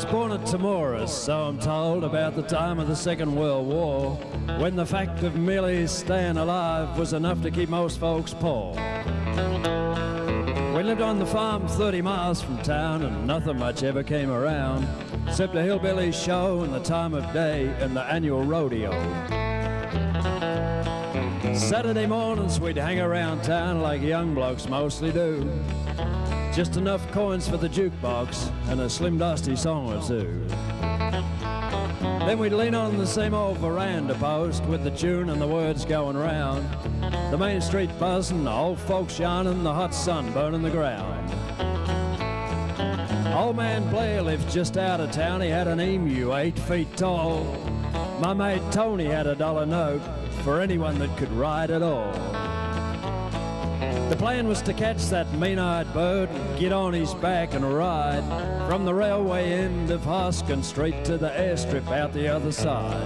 was born at Timorous, so I'm told, about the time of the Second World War, when the fact of merely staying alive was enough to keep most folks poor. We lived on the farm 30 miles from town, and nothing much ever came around, except a hillbilly show and the time of day and the annual rodeo. Saturday mornings we'd hang around town like young blokes mostly do. Just enough coins for the jukebox and a Slim Dusty song or two. Then we'd lean on the same old veranda post with the tune and the words going round. The main street buzzing, the old folks yarning, the hot sun burning the ground. Old man Blair lived just out of town. He had an emu 8 feet tall. My mate Tony had a $1 note for anyone that could ride at all. The plan was to catch that mean-eyed bird and get on his back and ride from the railway end of Hoskin Street to the airstrip out the other side.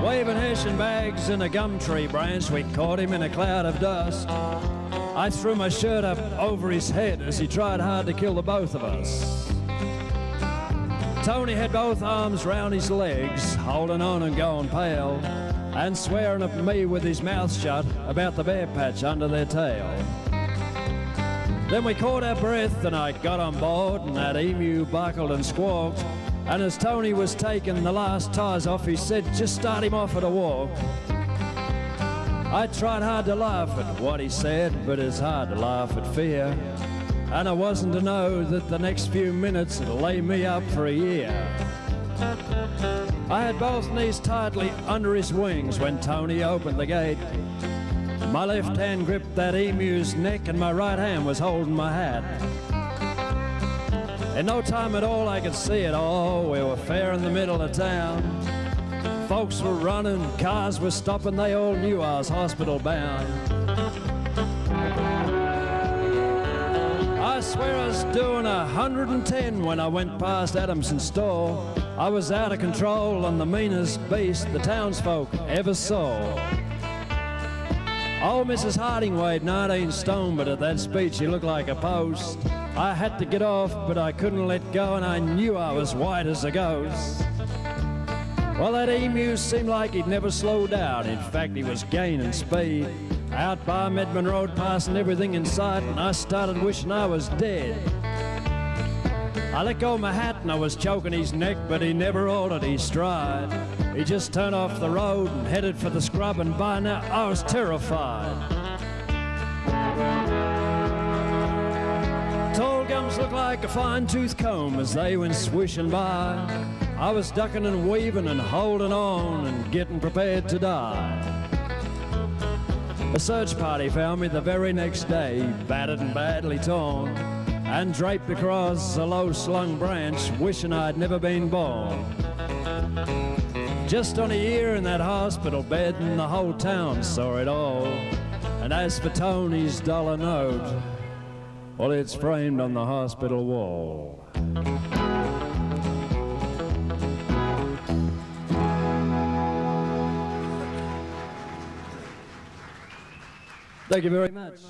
Waving hessian bags in a gum tree branch, we caught him in a cloud of dust. I threw my shirt up over his head as he tried hard to kill the both of us. Tony had both arms round his legs, holding on and going pale, and swearing at me with his mouth shut about the bare patch under their tail. Then we caught our breath and I got on board, and that emu buckled and squawked, and as Tony was taking the last ties off, he said, "Just start him off at a walk." I tried hard to laugh at what he said, but it's hard to laugh at fear, and I wasn't to know that the next few minutes would lay me up for a year. I had both knees tightly under his wings when Tony opened the gate. My left hand gripped that emu's neck and my right hand was holding my hat. In no time at all I could see it all. We were fair in the middle of town. Folks were running, cars were stopping, they all knew I was hospital bound. I swear I was doing 110 when I went past Adamson's store. I was out of control and the meanest beast the townsfolk ever saw. Old Mrs. Harding weighed 19 stone, but at that speech she looked like a post. I had to get off, but I couldn't let go, and I knew I was white as a ghost. Well, that emu seemed like he'd never slow down. In fact, he was gaining speed. Out by Medman Road, passing everything in sight, and I started wishing I was dead. I let go of my hat and I was choking his neck, but he never altered his stride. He just turned off the road and headed for the scrub, and by now I was terrified. Tall gums looked like a fine-tooth comb as they went swishing by. I was ducking and weaving and holding on and getting prepared to die. A search party found me the very next day, battered and badly torn, and draped across a low-slung branch, wishing I'd never been born. Just on a year in that hospital bed, and the whole town saw it all. And as for Tony's $1 note, well, it's framed on the hospital wall. Thank you very much.